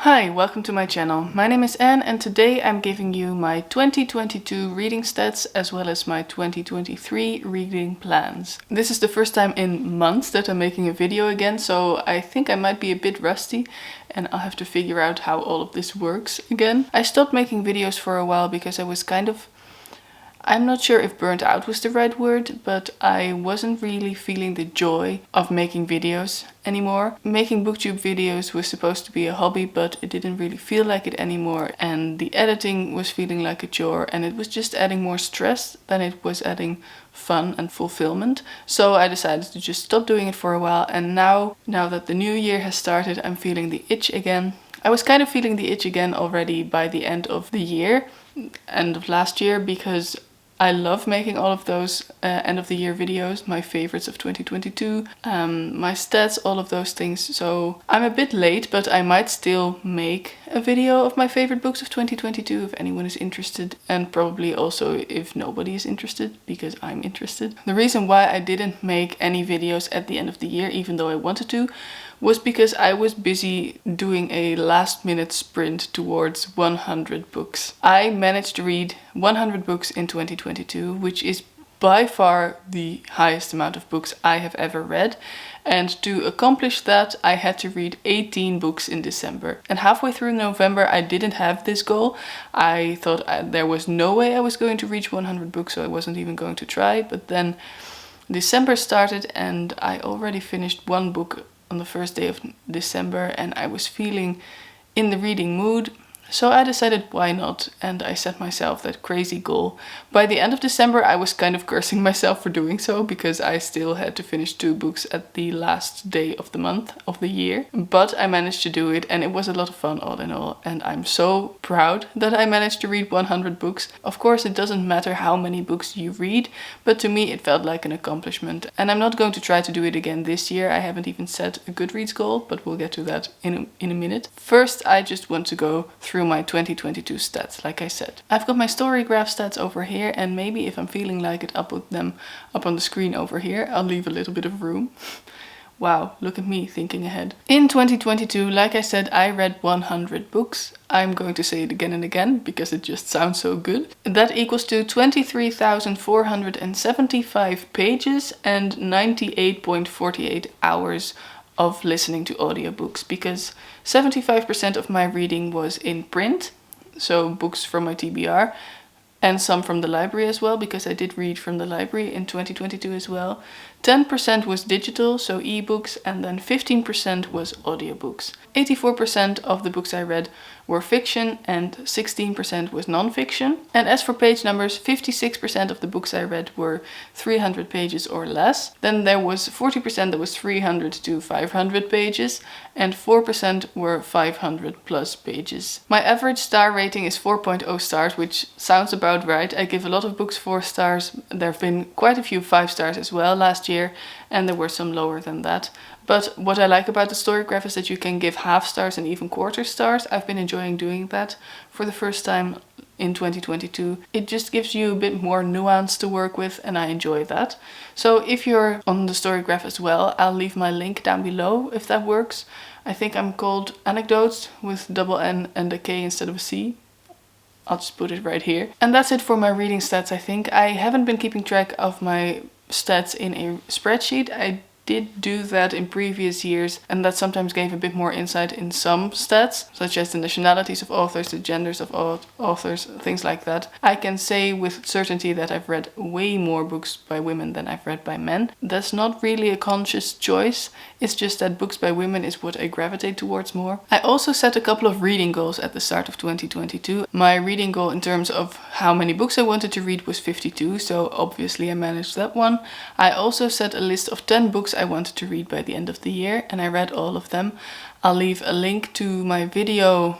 Hi, welcome to my channel. My name is Anne and today I'm giving you my 2022 reading stats as well as my 2023 reading plans. This is the first time in months that I'm making a video again, so I think I might be a bit rusty and I'll have to figure out how all of this works again. I stopped making videos for a while because I was I'm not sure if burnt out was the right word, but I wasn't really feeling the joy of making videos anymore. Making booktube videos was supposed to be a hobby, but it didn't really feel like it anymore, and the editing was feeling like a chore, and it was just adding more stress than it was adding fun and fulfillment. So I decided to just stop doing it for a while, and now that the new year has started, I'm feeling the itch again. I was kind of feeling the itch again already by the end of the year, end of last year, because I love making all of those end of the year videos, my favorites of 2022, my stats, all of those things. So I'm a bit late, but I might still make a video of my favorite books of 2022 if anyone is interested, and probably also if nobody is interested, because I'm interested. The reason why I didn't make any videos at the end of the year, even though I wanted to, was because I was busy doing a last minute sprint towards 100 books. I managed to read 100 books in 2022, which is by far the highest amount of books I have ever read. And to accomplish that, I had to read 18 books in December. And halfway through November, I didn't have this goal. I thought there was no way I was going to reach 100 books, so I wasn't even going to try. But then December started and I already finished one book on the first day of December, and I was feeling in the reading mood, so I decided why not, and I set myself that crazy goal. By the end of December I was kind of cursing myself for doing so, because I still had to finish 2 books at the last day of the month of the year, but I managed to do it and it was a lot of fun all in all, and I'm so proud that I managed to read 100 books. Of course it doesn't matter how many books you read, but to me it felt like an accomplishment, and I'm not going to try to do it again this year. I haven't even set a Goodreads goal, but we'll get to that in a minute. First I just want to go through my 2022 stats, like I said. I've got my StoryGraph stats over here, and maybe if I'm feeling like it, I'll put them up on the screen over here. I'll leave a little bit of room. Wow, look at me thinking ahead. In 2022, like I said, I read 100 books. I'm going to say it again and again because it just sounds so good. That equals to 23,475 pages and 98.48 hours of listening to audiobooks, because 75% of my reading was in print, so books from my TBR, and some from the library as well, because I did read from the library in 2022 as well. 10% was digital, so ebooks, and then 15% was audiobooks. 84% of the books I read were fiction and 16% was non-fiction. And as for page numbers, 56% of the books I read were 300 pages or less. Then there was 40% that was 300 to 500 pages, and 4% were 500 plus pages. My average star rating is 4.0 stars, which sounds about right. I give a lot of books 4 stars. There have been quite a few 5 stars as well last year, and there were some lower than that. But what I like about the StoryGraph is that you can give half stars and even quarter stars. I've been enjoying doing that for the first time in 2022. It just gives you a bit more nuance to work with, and I enjoy that. So if you're on the StoryGraph as well, I'll leave my link down below if that works. I think I'm called Annekdotes with double N and a K instead of a C. I'll just put it right here. And that's it for my reading stats, I think. I haven't been keeping track of my stats in a spreadsheet. I did do that in previous years, and that sometimes gave a bit more insight in some stats, such as the nationalities of authors, the genders of authors, things like that. I can say with certainty that I've read way more books by women than I've read by men. That's not really a conscious choice, it's just that books by women is what I gravitate towards more. I also set a couple of reading goals at the start of 2022. My reading goal in terms of how many books I wanted to read was 52, so obviously I managed that one. I also set a list of 10 books I wanted to read by the end of the year, and I read all of them. I'll leave a link to my video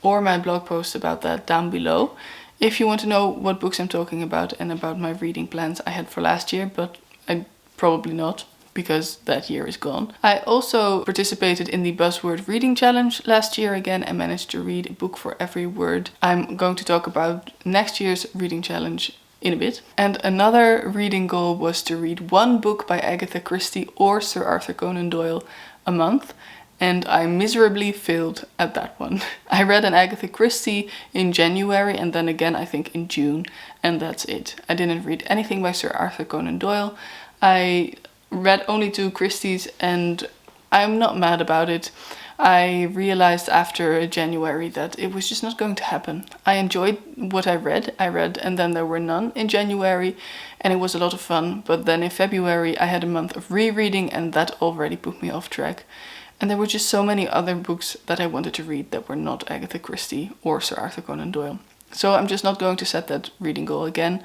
or my blog post about that down below if you want to know what books I'm talking about and about my reading plans I had for last year, but I probably not, because that year is gone. I also participated in the Buzzword Reading Challenge last year again and managed to read a book for every word. I'm going to talk about next year's reading challenge in a bit. And another reading goal was to read 1 book by Agatha Christie or Sir Arthur Conan Doyle a month. and I miserably failed at that one. I read an Agatha Christie in January and then again I think in June, and that's it. I didn't read anything by Sir Arthur Conan Doyle. I read only 2 Christies and I'm not mad about it. I realized after January that it was just not going to happen. I enjoyed what I read, and then there were none in January, and it was a lot of fun. But then in February I had a month of rereading, and that already put me off track. And there were just so many other books that I wanted to read that were not Agatha Christie or Sir Arthur Conan Doyle. So I'm just not going to set that reading goal again.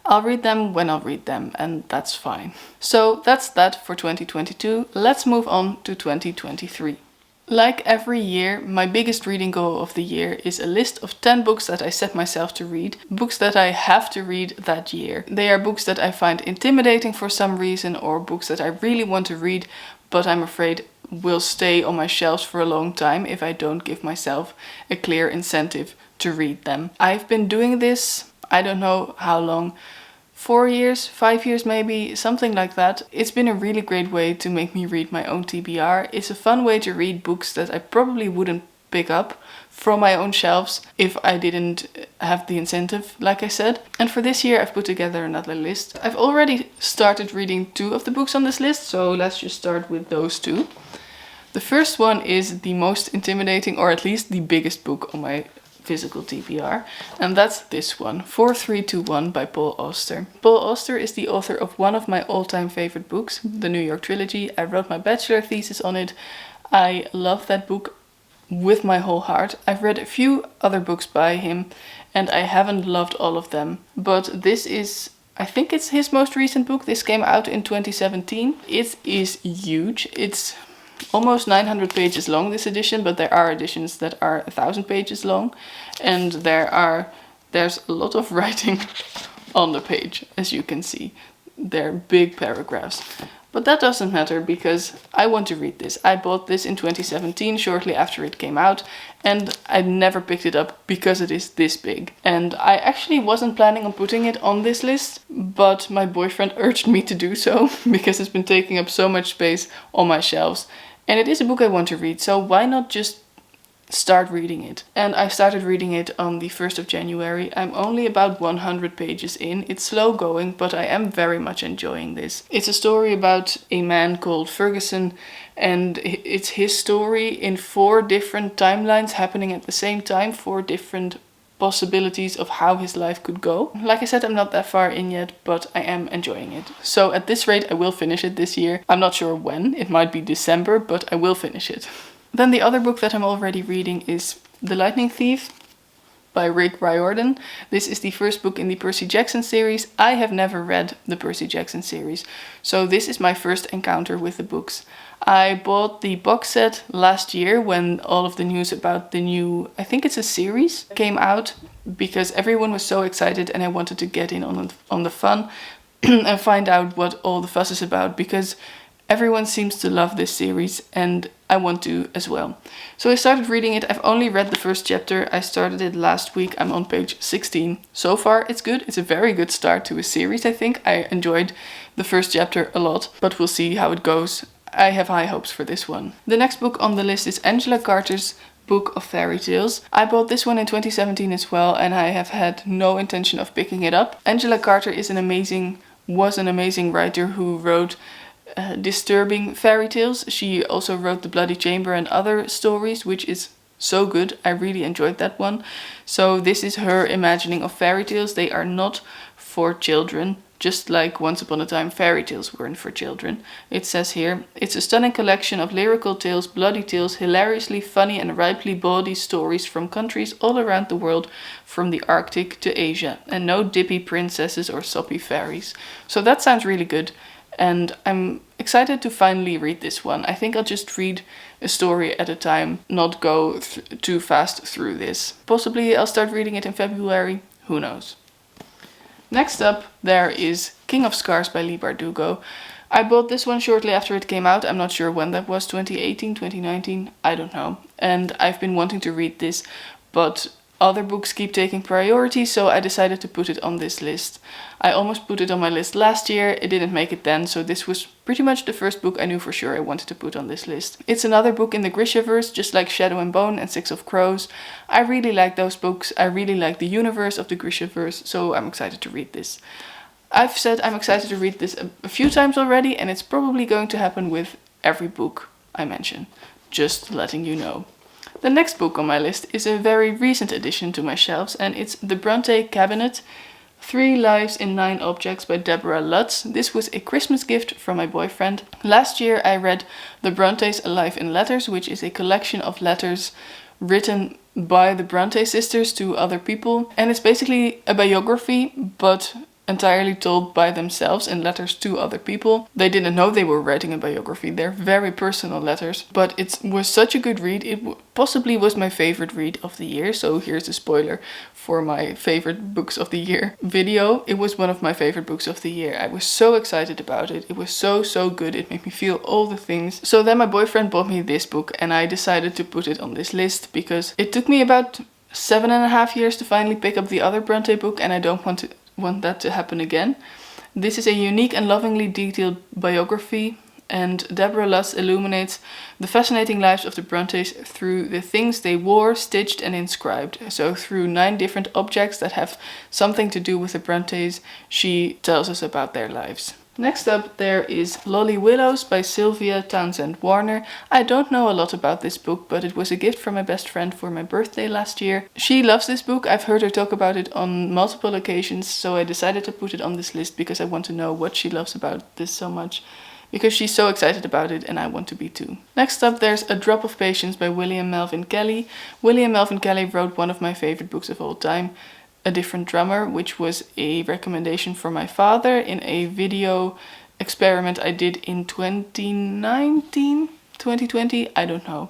I'll read them when I'll read them, and that's fine. So that's that for 2022. Let's move on to 2023. Like every year, my biggest reading goal of the year is a list of 10 books that I set myself to read, books that I have to read that year. They are books that I find intimidating for some reason, or books that I really want to read, but I'm afraid will stay on my shelves for a long time if I don't give myself a clear incentive to read them. I've been doing this, I don't know how long, 4 years, 5 years maybe, something like that. It's been a really great way to make me read my own TBR. It's a fun way to read books that I probably wouldn't pick up from my own shelves if I didn't have the incentive, like I said. And for this year I've put together another list. I've already started reading 2 of the books on this list, so let's just start with those 2. The first one is the most intimidating, or at least the biggest book on my physical TBR, and that's this one, 4321 by Paul Auster. Paul Auster is the author of one of my all-time favorite books, the New York Trilogy. I wrote my bachelor thesis on it. I love that book with my whole heart. I've read a few other books by him and I haven't loved all of them, but this is, I think it's his most recent book. This came out in 2017. It is huge. It's almost 900 pages long, this edition, but there are editions that are 1,000 pages long, and there's a lot of writing on the page, as you can see. They're big paragraphs. But that doesn't matter because I want to read this. I bought this in 2017, shortly after it came out, and I never picked it up because it is this big. And I actually wasn't planning on putting it on this list, but my boyfriend urged me to do so because it's been taking up so much space on my shelves. And it is a book I want to read, so why not just start reading it? And I started reading it on the 1st of January. I'm only about 100 pages in. It's slow going, but I am very much enjoying this. It's a story about a man called Ferguson, and it's his story in 4 different timelines happening at the same time, 4 different possibilities of how his life could go. Like I said, I'm not that far in yet, but I am enjoying it. So at this rate, I will finish it this year. I'm not sure when. It might be December, but I will finish it. Then the other book that I'm already reading is The Lightning Thief by Rick Riordan. This is the first book in the Percy Jackson series. I have never read the Percy Jackson series, so this is my first encounter with the books. I bought the box set last year when all of the news about the new, I think it's a series, came out, because everyone was so excited and I wanted to get in on the fun and find out what all the fuss is about, because everyone seems to love this series and I want to as well. So I started reading it. I've only read the first chapter. I started it last week. I'm on page 16. So far it's good. It's a very good start to a series, I think. I enjoyed the first chapter a lot, but we'll see how it goes. I have high hopes for this one. The next book on the list is Angela Carter's Book of Fairy Tales. I bought this one in 2017 as well, and I have had no intention of picking it up. Angela Carter is was an amazing writer who wrote disturbing fairy tales. She also wrote The Bloody Chamber and other stories, which is so good. I really enjoyed that one. So this is her imagining of fairy tales. They are not for children, just like Once Upon a Time fairy tales weren't for children. It says here, it's a stunning collection of lyrical tales, bloody tales, hilariously funny and ripely bawdy stories from countries all around the world, from the Arctic to Asia, and no dippy princesses or soppy fairies. So that sounds really good, and I'm excited to finally read this one. I think I'll just read a story at a time, not go too fast through this. Possibly I'll start reading it in February, who knows. Next up, there is King of Scars by Leigh Bardugo. I bought this one shortly after it came out. I'm not sure when that was, 2018, 2019, I don't know. And I've been wanting to read this, but other books keep taking priority, so I decided to put it on this list. I almost put it on my list last year, it didn't make it then, so this was pretty much the first book I knew for sure I wanted to put on this list. It's another book in the Grishaverse, just like Shadow and Bone and Six of Crows. I really like those books, I really like the universe of the Grishaverse, so I'm excited to read this. I've said I'm excited to read this a few times already, and it's probably going to happen with every book I mention. Just letting you know. The next book on my list is a very recent addition to my shelves, and it's The Bronte Cabinet, 3 Lives in 9 Objects by Deborah Lutz. This was a Christmas gift from my boyfriend. Last year I read The Brontes Alive in Letters, which is a collection of letters written by the Bronte sisters to other people. And it's basically a biography, but entirely told by themselves in letters to other people. They didn't know they were writing a biography. They're very personal letters, but it was such a good read. It possibly was my favorite read of the year, so here's a spoiler for my favorite books of the year video. It was one of my favorite books of the year. I was so excited about it. It was so good. It made me feel all the things. So then my boyfriend bought me this book, and I decided to put it on this list because it took me about 7.5 years to finally pick up the other Bronte book, and I don't want that to happen again. This is a unique and lovingly detailed biography, and Deborah Lutz illuminates the fascinating lives of the Brontes through the things they wore, stitched and inscribed. So through 9 different objects that have something to do with the Brontes, she tells us about their lives. Next up there is Lolly Willows by Sylvia Townsend Warner. I don't know a lot about this book, but it was a gift from my best friend for my birthday last year. She loves this book. I've heard her talk about it on multiple occasions, so I decided to put it on this list because I want to know what she loves about this so much. Because she's so excited about it and I want to be too. Next up there's A Drop of Patience by William Melvin Kelly. William Melvin Kelly wrote one of my favorite books of all time, A Different Drummer, which was a recommendation from my father in a video experiment I did in 2019, 2020, I don't know.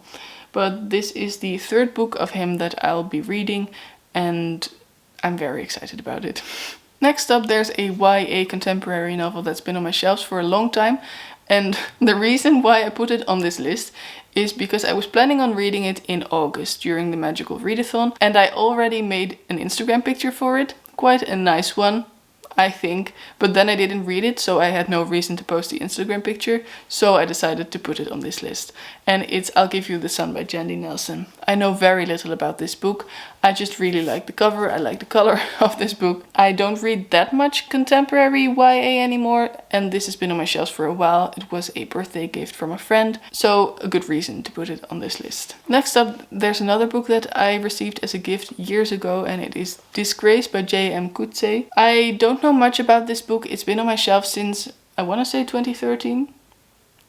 But this is the 3rd book of him that I'll be reading, and I'm very excited about it. Next up there's a YA contemporary novel that's been on my shelves for a long time, and the reason why I put it on this list is because I was planning on reading it in August during the Magical Readathon, and I already made an Instagram picture for it, quite a nice one, I think, but then I didn't read it, so I had no reason to post the Instagram picture, so I decided to put it on this list. And it's I'll Give You the Sun by Jandy Nelson. I know very little about this book. I just really like the cover, I like the color of this book. I don't read that much contemporary YA anymore, and this has been on my shelves for a while. It was a birthday gift from a friend, so a good reason to put it on this list. Next up, there's another book that I received as a gift years ago, and it is Disgrace by J.M. Coetzee. I don't know much about this book. It's been on my shelf since, I want to say 2013.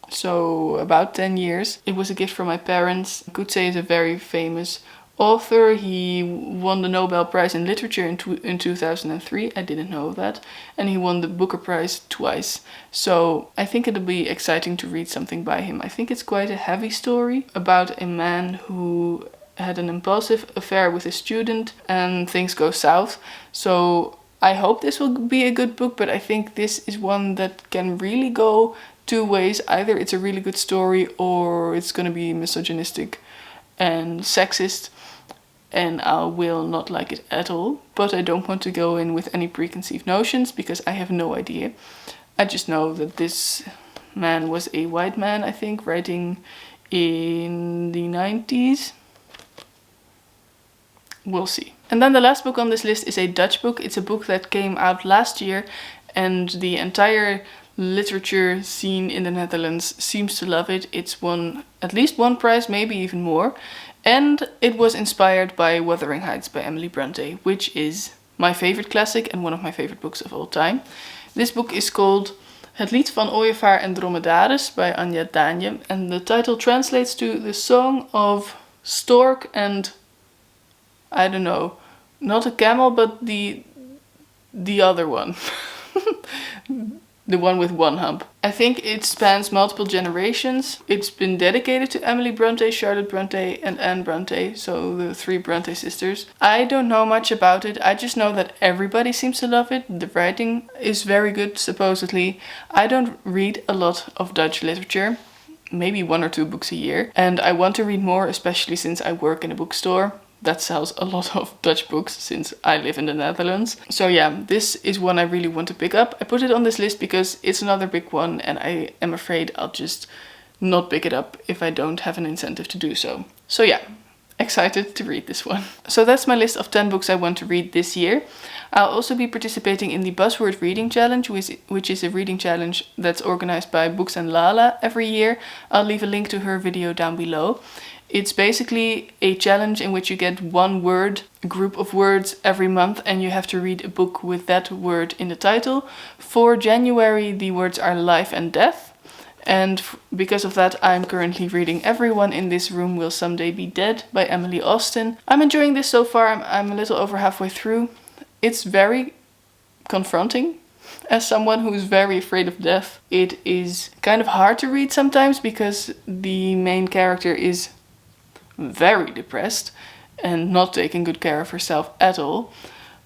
So about 10 years. It was a gift from my parents. Coetzee is a very famous author. He won the Nobel Prize in Literature in 2003. I didn't know that. And he won the Booker Prize twice. So I think it'll be exciting to read something by him. I think it's quite a heavy story about a man who had an impulsive affair with a student and things go south. So I hope this will be a good book, but I think this is one that can really go 2 ways. Either it's a really good story or it's going to be misogynistic and sexist, and I will not like it at all. But I don't want to go in with any preconceived notions because I have no idea. I just know that this man was a white man, I think, writing in the 90s. We'll see. And then the last book on this list is a Dutch book. It's a book that came out last year, and the entire literature scene in the Netherlands seems to love it. It's won at least 1 prize, maybe even more. And it was inspired by Wuthering Heights by Emily Bronte, which is my favorite classic and one of my favorite books of all time. This book is called Het lied van Ooievaar en Dromedaris by Anja Daanje, and the title translates to The Song of Stork and, I don't know, not a camel, but the other one. The one with 1 hump. I think it spans multiple generations. It's been dedicated to Emily Bronte, Charlotte Bronte and Anne Bronte, so the 3 Bronte sisters. I don't know much about it. I just know that everybody seems to love it. The writing is very good, supposedly. I don't read a lot of Dutch literature, maybe 1 or 2 books a year, and I want to read more, especially since I work in a bookstore. that sells a lot of Dutch books since I live in the Netherlands. So yeah, this is one I really want to pick up. I put it on this list because it's another big one and I am afraid I'll just not pick it up if I don't have an incentive to do so. So yeah, excited to read this one. So that's my list of 10 books I want to read this year. I'll also be participating in the Buzzword Reading Challenge, which is a reading challenge that's organized by Books and Lala every year. I'll leave a link to her video down below. It's basically a challenge in which you get one word, a group of words every month, and you have to read a book with that word in the title. For January, the words are life and death. And because of that, I'm currently reading Everyone in This Room Will Someday Be Dead by Emily Austen. I'm enjoying this so far. I'm a little over halfway through. It's very confronting. As someone who's very afraid of death, it is kind of hard to read sometimes because the main character is very depressed and not taking good care of herself at all.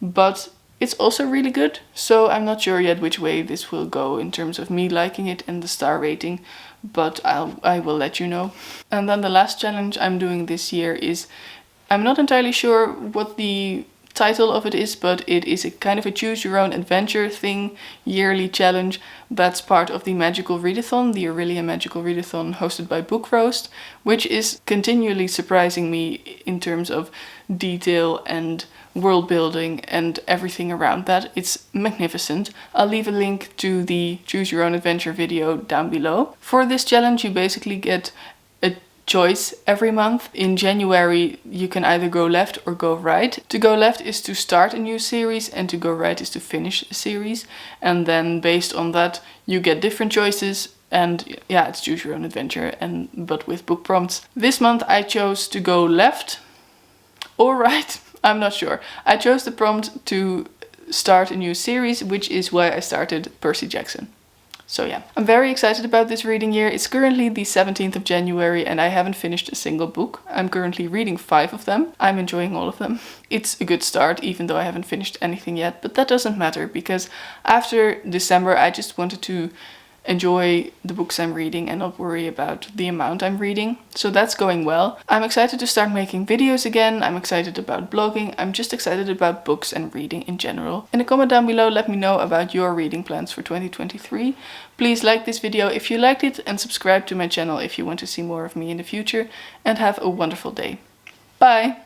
But it's also really good, so I'm not sure yet which way this will go in terms of me liking it and the star rating, but I will let you know. And then the last challenge I'm doing this year is, I'm not entirely sure what the title of it is, but it is a kind of a choose your own adventure thing, yearly challenge that's part of the Magical Readathon, the Aurelia Magical Readathon hosted by Book Roast, which is continually surprising me in terms of detail and world building and everything around that. It's magnificent. I'll leave a link to the Choose Your Own Adventure video down below. For this challenge, you basically get a choice every month. In January, you can either go left or go right. To go left is to start a new series, and to go right is to finish a series. And then based on that, you get different choices. And yeah, it's choose your own adventure, but with book prompts. This month I chose to go left or right. I'm not sure. I chose the prompt to start a new series, which is why I started Percy Jackson. So yeah, I'm very excited about this reading year. It's currently the 17th of January and I haven't finished a single book. I'm currently reading 5 of them. I'm enjoying all of them. It's a good start, even though I haven't finished anything yet, but that doesn't matter because after December I just wanted to enjoy the books I'm reading and not worry about the amount I'm reading. So that's going well. I'm excited to start making videos again. I'm excited about blogging. I'm just excited about books and reading in general. In the comment down below, let me know about your reading plans for 2023. Please like this video if you liked it and subscribe to my channel if you want to see more of me in the future, and have a wonderful day. Bye!